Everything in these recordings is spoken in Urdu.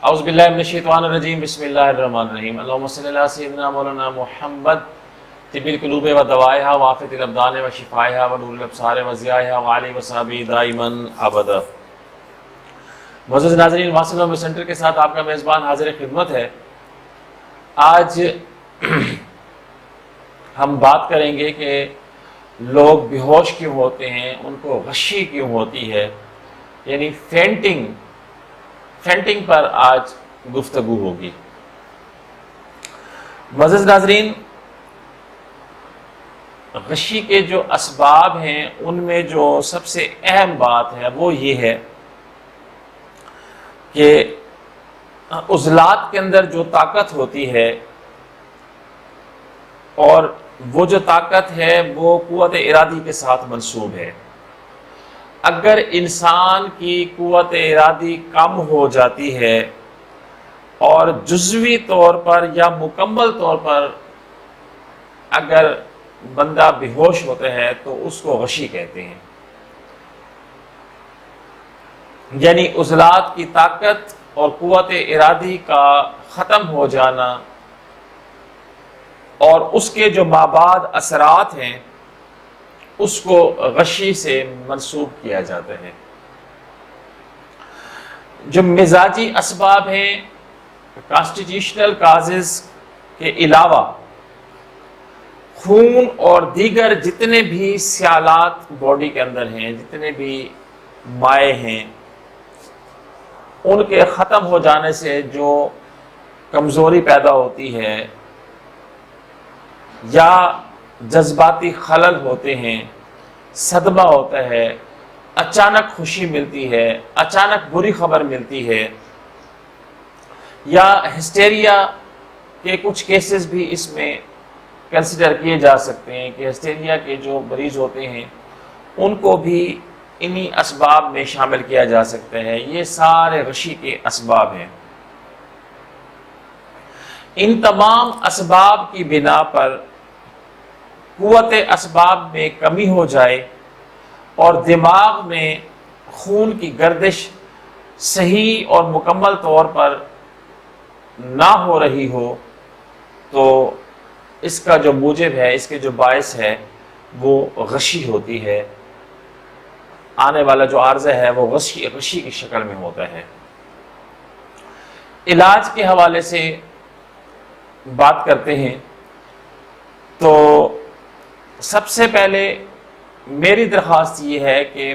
اعوذ باللہ من الشیطان الرجیم بسم اللہ الرحمن الرحیم اللہم صلی علی سیدنا مولانا محمد طب القلوب و دوائها وعافیت الابدان و شفائها و نور الابصار و ضیائها و علی و صحابی دائما ابدا۔ معزز ناظرین، واصل نمبر سینٹر کے ساتھ آپ کا میزبان حاضر خدمت ہے۔ آج ہم بات کریں گے کہ لوگ بے ہوش کیوں ہوتے ہیں، ان کو غشی کیوں ہوتی ہے، یعنی فینٹنگ پر آج گفتگو ہوگی۔ معزز ناظرین، غشی کے جو اسباب ہیں ان میں جو سب سے اہم بات ہے وہ یہ ہے کہ عضلات کے اندر جو طاقت ہوتی ہے، اور وہ جو طاقت ہے وہ قوت ارادی کے ساتھ منسوب ہے۔ اگر انسان کی قوت ارادی کم ہو جاتی ہے اور جزوی طور پر یا مکمل طور پر اگر بندہ بے ہوش ہوتا ہے تو اس کو غشی کہتے ہیں، یعنی عضلات کی طاقت اور قوت ارادی کا ختم ہو جانا اور اس کے جو مابعد اثرات ہیں اس کو غشی سے منسوب کیا جاتا ہے۔ جو مزاجی اسباب ہیں، کانسٹیٹیوشنل کازز کے علاوہ خون اور دیگر جتنے بھی سیالات باڈی کے اندر ہیں، جتنے بھی مائع ہیں، ان کے ختم ہو جانے سے جو کمزوری پیدا ہوتی ہے یا جذباتی خلل ہوتے ہیں، صدمہ ہوتا ہے، اچانک خوشی ملتی ہے، اچانک بری خبر ملتی ہے، یا ہسٹیریا کے کچھ کیسز بھی اس میں کنسیڈر کیے جا سکتے ہیں کہ ہسٹیریا کے جو مریض ہوتے ہیں ان کو بھی انہی اسباب میں شامل کیا جا سکتا ہے۔ یہ سارے غشی کے اسباب ہیں۔ ان تمام اسباب کی بنا پر قوت اسباب میں کمی ہو جائے اور دماغ میں خون کی گردش صحیح اور مکمل طور پر نہ ہو رہی ہو تو اس کا جو موجب ہے، اس کے جو باعث ہے وہ غشی ہوتی ہے۔ آنے والا جو عارضہ ہے وہ غشی کی شکل میں ہوتا ہے۔ علاج کے حوالے سے بات کرتے ہیں تو سب سے پہلے میری درخواست یہ ہے کہ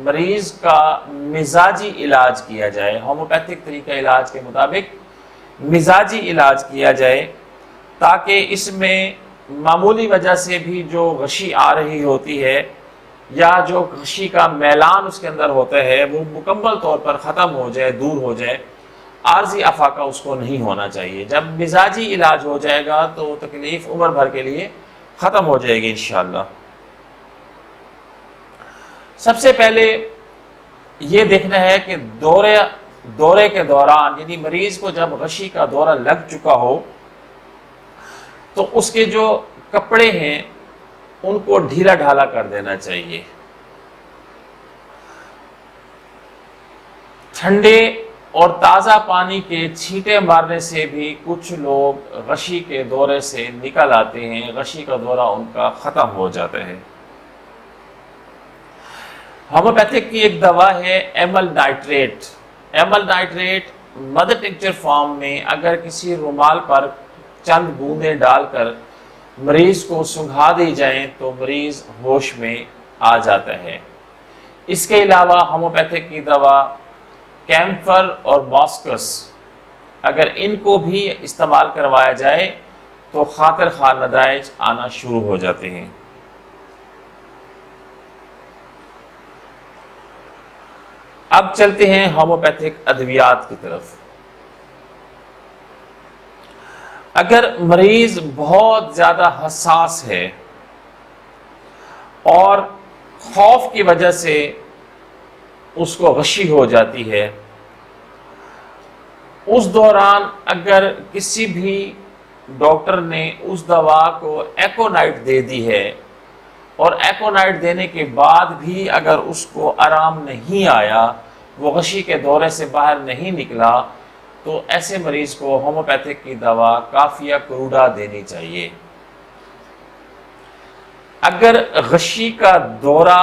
مریض کا مزاجی علاج کیا جائے، ہومیوپیتھک طریقہ علاج کے مطابق مزاجی علاج کیا جائے، تاکہ اس میں معمولی وجہ سے بھی جو غشی آ رہی ہوتی ہے یا جو غشی کا میلان اس کے اندر ہوتا ہے وہ مکمل طور پر ختم ہو جائے، دور ہو جائے۔ عارضی افاقہ اس کو نہیں ہونا چاہیے۔ جب مزاجی علاج ہو جائے گا تو تکلیف عمر بھر کے لیے ختم ہو جائے گی انشاءاللہ۔ سب سے پہلے یہ دیکھنا ہے کہ دورے کے دوران، یعنی مریض کو جب غشی کا دورہ لگ چکا ہو تو اس کے جو کپڑے ہیں ان کو ڈھیلا ڈھالا کر دینا چاہیے۔ ٹھنڈے اور تازہ پانی کے چھینٹے مارنے سے بھی کچھ لوگ غشی کے دورے سے نکل آتے ہیں، غشی کا دورہ ان کا ختم ہو جاتا ہے۔ ہومیوپیتھک کی ایک دوا ہے amyl nitrite. Amyl nitrite mother tincture form میں اگر کسی رومال پر چند بوندیں ڈال کر مریض کو سنگھا دی جائیں تو مریض ہوش میں آ جاتا ہے۔ اس کے علاوہ ہومیوپیتھک کی دوا کیمفر اور ماسکس، اگر ان کو بھی استعمال کروایا جائے تو خاطر خواہ نتائج آنا شروع ہو جاتے ہیں۔ اب چلتے ہیں ہومیوپیتھک ادویات کی طرف۔ اگر مریض بہت زیادہ حساس ہے اور خوف کی وجہ سے اس کو غشی ہو جاتی ہے، اس دوران اگر کسی بھی ڈاکٹر نے اس دوا کو ایکونائٹ دے دی ہے اور ایکونائٹ دینے کے بعد بھی اگر اس کو آرام نہیں آیا، وہ غشی کے دورے سے باہر نہیں نکلا، تو ایسے مریض کو ہومیوپیتھک کی دوا کافیہ کروڈا دینی چاہیے۔ اگر غشی کا دورہ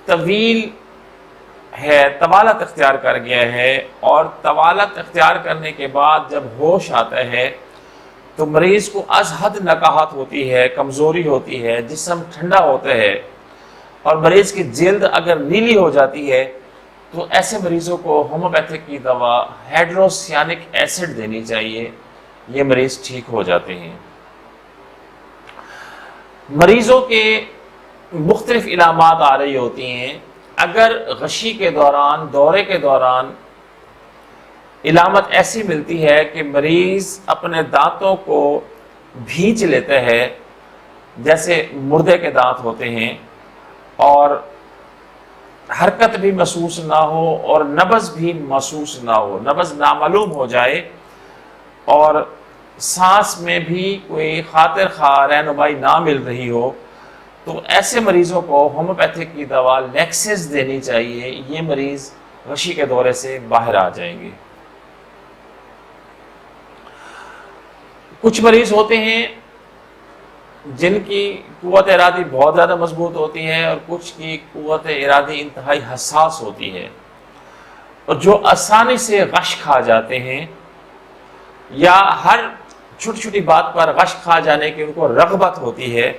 طویل ہے، طوالت اختیار کر گیا ہے، اور طوالت اختیار کرنے کے بعد جب ہوش آتا ہے تو مریض کو از حد نقاہت ہوتی ہے، کمزوری ہوتی ہے، جسم ٹھنڈا ہوتا ہے، اور مریض کی جلد اگر نیلی ہو جاتی ہے تو ایسے مریضوں کو ہومیوپیتھک کی دوا ہائیڈروسیانک ایسڈ دینی چاہیے، یہ مریض ٹھیک ہو جاتے ہیں۔ مریضوں کے مختلف علامات آ رہی ہوتی ہیں۔ اگر غشی کے دوران، دورے کے دوران علامت ایسی ملتی ہے کہ مریض اپنے دانتوں کو بھینچ لیتا ہے، جیسے مردے کے دانت ہوتے ہیں، اور حرکت بھی محسوس نہ ہو اور نبض بھی محسوس نہ ہو، نبض نامعلوم ہو جائے، اور سانس میں بھی کوئی خاطر خواہ رہنمائی نہ مل رہی ہو، تو ایسے مریضوں کو ہومیوپیتھک کی دوا لیکسس دینی چاہیے، یہ مریض غشی کے دورے سے باہر آ جائیں گے۔ کچھ مریض ہوتے ہیں جن کی قوت ارادی بہت زیادہ مضبوط ہوتی ہے، اور کچھ کی قوت ارادی انتہائی حساس ہوتی ہے، اور جو آسانی سے غش کھا جاتے ہیں، یا ہر چھوٹی چھوٹی بات پر غش کھا جانے کی ان کو رغبت ہوتی ہے،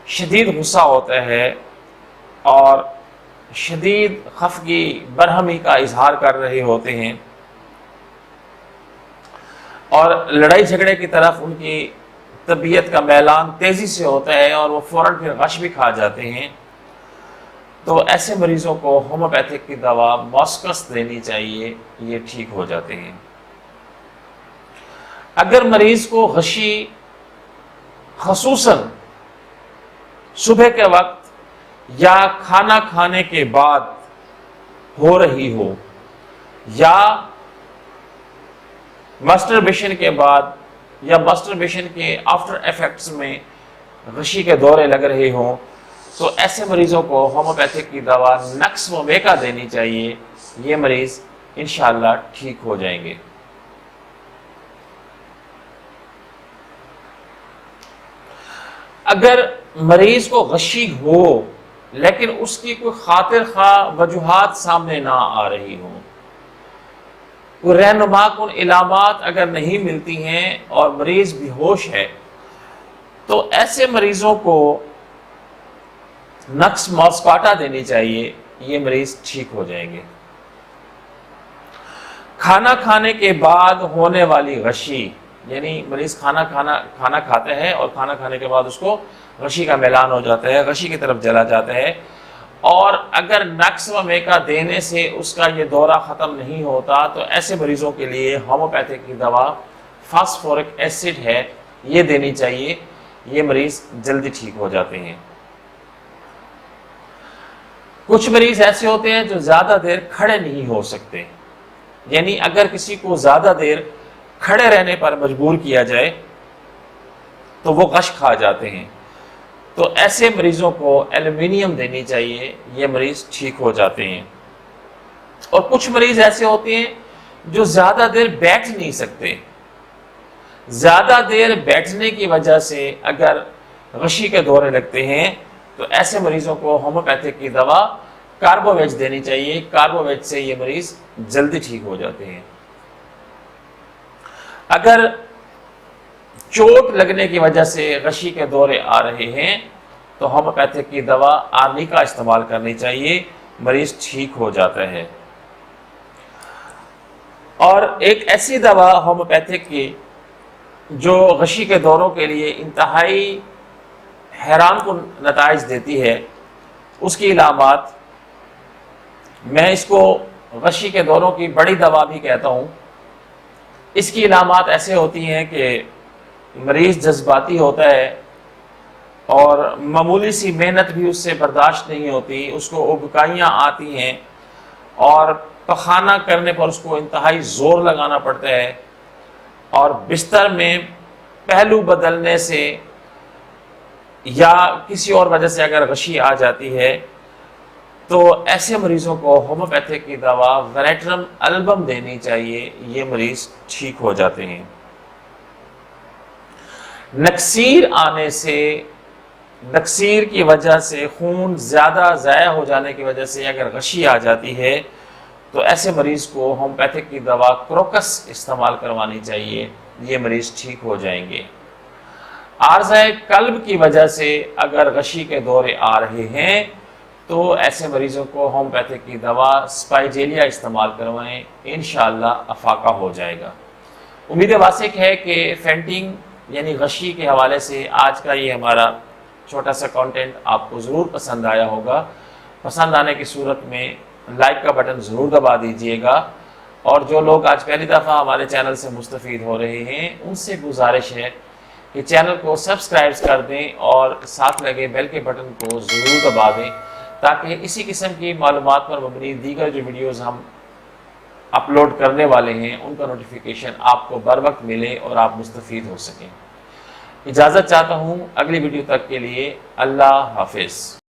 شدید غصہ ہوتا ہے، اور شدید خفگی برہمی کا اظہار کر رہے ہوتے ہیں، اور لڑائی جھگڑے کی طرف ان کی طبیعت کا میلان تیزی سے ہوتا ہے، اور وہ فوراً پھر غش بھی کھا جاتے ہیں، تو ایسے مریضوں کو ہومیوپیتھک کی دوا ماسکس دینی چاہیے، یہ ٹھیک ہو جاتے ہیں۔ اگر مریض کو غشی خصوصاً صبح کے وقت یا کھانا کھانے کے بعد ہو رہی ہو، یا مسٹربیشن کے بعد یا مسٹربیشن کے آفٹر ایفیکٹس میں غشی کے دورے لگ رہے ہوں، تو ایسے مریضوں کو ہومیوپیتھک کی دوا نقص و میکا دینی چاہیے، یہ مریض انشاءاللہ ٹھیک ہو جائیں گے۔ اگر مریض کو غشی ہو لیکن اس کی کوئی خاطر خواہ وجوہات سامنے نہ آ رہی ہوں، کوئی رہنما کن علامات اگر نہیں ملتی ہیں اور مریض بے ہوش ہے، تو ایسے مریضوں کو نقص ماسکاٹا دینی چاہیے، یہ مریض ٹھیک ہو جائیں گے۔ کھانا کھانے کے بعد ہونے والی غشی، یعنی مریض کھانا کھاتا ہے اور کھانا کھانے کے بعد اس کو غشی کا میلان ہو جاتا ہے، غشی کی طرف چلا جاتا ہے، اور اگر نقص و میکا دینے سے اس کا یہ دورہ ختم نہیں ہوتا، تو ایسے مریضوں کے لیے ہومیوپیتھک کی دوا فاسفورک ایسڈ ہے، یہ دینی چاہیے، یہ مریض جلدی ٹھیک ہو جاتے ہیں۔ کچھ مریض ایسے ہوتے ہیں جو زیادہ دیر کھڑے نہیں ہو سکتے، یعنی اگر کسی کو زیادہ دیر کھڑے رہنے پر مجبور کیا جائے تو وہ غش کھا جاتے ہیں، تو ایسے مریضوں کو ایلومینیم دینی چاہیے، یہ مریض ٹھیک ہو جاتے ہیں۔ اور کچھ مریض ایسے ہوتے ہیں جو زیادہ دیر بیٹھ نہیں سکتے، زیادہ دیر بیٹھنے کی وجہ سے اگر غشی کے دورے لگتے ہیں، تو ایسے مریضوں کو ہومیوپیتھک کی دوا کاربوویج دینی چاہیے، کاربوویج سے یہ مریض جلدی ٹھیک ہو جاتے ہیں۔ اگر چوٹ لگنے کی وجہ سے غشی کے دورے آ رہے ہیں تو ہومیوپیتھک کی دوا آرنیکا استعمال کرنی چاہیے، مریض ٹھیک ہو جاتا ہے۔ اور ایک ایسی دوا ہومیوپیتھک کی جو غشی کے دوروں کے لیے انتہائی حیران کن نتائج دیتی ہے، اس کی علامات، میں اس کو غشی کے دوروں کی بڑی دوا بھی کہتا ہوں، اس کی علامات ایسے ہوتی ہیں کہ مریض جذباتی ہوتا ہے، اور معمولی سی محنت بھی اس سے برداشت نہیں ہوتی، اس کو ابکائیاں آتی ہیں، اور پخانہ کرنے پر اس کو انتہائی زور لگانا پڑتا ہے، اور بستر میں پہلو بدلنے سے یا کسی اور وجہ سے اگر غشی آ جاتی ہے تو ایسے مریضوں کو ہومیوپیتھک کی دوا وینیٹرم البم دینی چاہیے، یہ مریض ٹھیک ہو جاتے ہیں۔ نکسیر آنے سے، نکسیر کی وجہ سے، خون زیادہ ضائع ہو جانے کی وجہ سے اگر غشی آ جاتی ہے تو ایسے مریض کو ہومیوپیتھک کی دوا کروکس استعمال کروانی چاہیے، یہ مریض ٹھیک ہو جائیں گے۔ عارضہ قلب کی وجہ سے اگر غشی کے دورے آ رہے ہیں تو ایسے مریضوں کو ہومیوپیتھک کی دوا اسپائجیلیا استعمال کروائیں، انشاءاللہ افاقہ ہو جائے گا۔ امید واسق ہے کہ فینٹنگ یعنی غشی کے حوالے سے آج کا یہ ہمارا چھوٹا سا کانٹینٹ آپ کو ضرور پسند آیا ہوگا۔ پسند آنے کی صورت میں لائک کا بٹن ضرور دبا دیجئے گا، اور جو لوگ آج پہلی دفعہ ہمارے چینل سے مستفید ہو رہے ہیں ان سے گزارش ہے کہ چینل کو سبسکرائب کر دیں اور ساتھ لگے بیل کے بٹن کو ضرور دبا دیں، تاکہ اسی قسم کی معلومات پر مبنی دیگر جو ویڈیوز ہم اپلوڈ کرنے والے ہیں ان کا نوٹیفیکیشن آپ کو بر وقت ملے اور آپ مستفید ہو سکیں۔ اجازت چاہتا ہوں، اگلی ویڈیو تک کے لیے اللہ حافظ۔